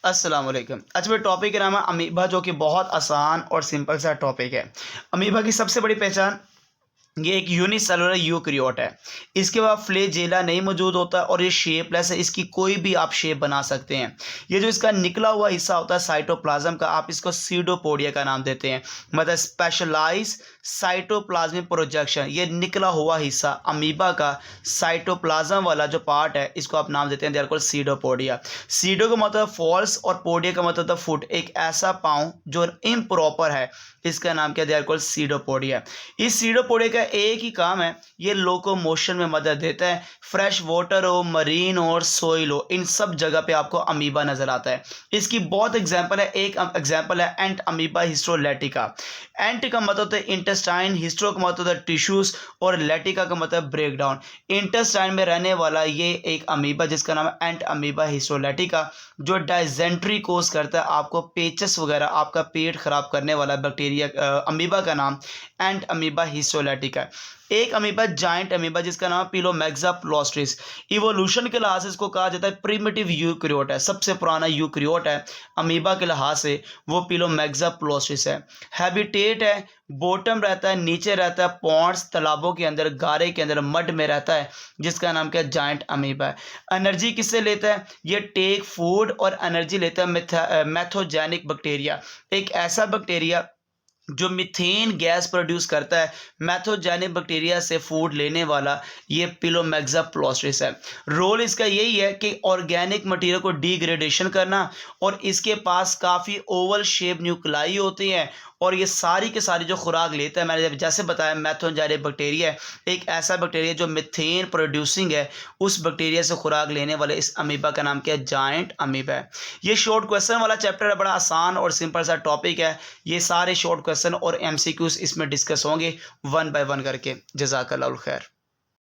अस्सलाम वालेकुम। आज मेरे टॉपिक का नाम है अमीबा, जो कि बहुत आसान और सिंपल सा टॉपिक है। अमीबा की सबसे बड़ी पहचान, ये एक यूनिसेलुलर यूकैरियोट है। इसके बाद फ्लैजेला नहीं मौजूद होता और ये शेपलेस है। इसकी कोई भी आप शेप बना सकते हैं। ये जो इसका निकला हुआ हिस्सा होता है साइटोप्लाज्म का, आप इसको सीडोपोडिया का नाम देते हैं, मतलब स्पेशलाइज साइटोप्लाज्मिक प्रोजेक्शन। ये निकला हुआ हिस्सा अमीबा का साइटोप्लाज्म वाला जो पार्ट है, इसको आप नाम देते हैं, they are called pseudopodia. Pseudo का मतलब फॉल्स और पोडिया का मतलब फुट। एक ऐसा पाँव जो इम्प्रॉपर है, इसका नाम क्या, दे आर कॉल्ड सीडोपोडिया। इस सीडोपोडिया का एक ही काम है, ये लोकोमोशन में मदद देता है। फ्रेश वाटर हो, मरीन हो और सोइल हो, इन सब जगह पे आपको अमीबा नजर आता है। इसकी बहुत एग्जांपल है। एक एग्जांपल है एंट अमीबा हिस्टोलेटिका। एंट का मतलब होता है इंटेस्टाइन, हिस्टो का मतलब होता है टिश्यूज और लेटिका का मतलब ब्रेक डाउन। इंटेस्टाइन में रहने वाला ये एक अमीबा जिसका नाम है एंट अमीबा हिस्टोलेटिका, जो डाइजेंट्री कोज करता है, आपको पेचस वगैरह, आपका पेट खराब करने वाला बैक्टीरिया। अमीबा का नाम एंट अमीबा हिस्टोलेटिका है। एक अमीबा जाइंट अमीबा जिसका नाम पिलोमेक्सा प्लोस्ट्रिस। इवोल्यूशन के लिहाज से इसको कहा जाता है प्रिमिटिव यूकैरियोट है, सबसे पुराना यूकैरियोट है अमीबा के लिहाज से, वो पिलोमेक्सा प्लोस्ट्रिस है। हैबिटेट है, बॉटम रहता है, नीचे रहता है, पॉन्ड्स तालाबों के अंदर, गारे के अंदर, मड में रहता है, जिसका नाम क्या, जाइंट अमीबा है। एनर्जी किससे लेता है, ये टेक फूड और एनर्जी लेता है मैथोजेनिक बैक्टीरिया, एक ऐसा बैक्टीरिया जो मीथेन गैस प्रोड्यूस करता है। मैथोजेनिक बैक्टीरिया से फूड लेने वाला ये पिलोमेक्सा प्लोस्ट्रिस है। रोल इसका यही है कि ऑर्गेनिक मटेरियल को डिग्रेडेशन करना, और इसके पास काफ़ी ओवल शेप न्यूक्लाई होती हैं, और ये सारी के सारी जो खुराक लेता है, मैंने जैसे बताया मैथोजेनिक बैक्टीरिया है, एक ऐसा बैक्टीरिया जो मीथेन प्रोड्यूसिंग है, उस बैक्टीरिया से खुराक लेने वाले इस अमीबा का नाम क्या है, जाइंट अमीबा है। ये शॉर्ट क्वेश्चन वाला चैप्टर है, बड़ा आसान और सिंपल सा टॉपिक है। ये सारे शॉर्ट क्वेश्चन और एमसीक्यूज इसमें डिस्कस होंगे वन बाय वन करके। जज़ाकल्लाह खैर।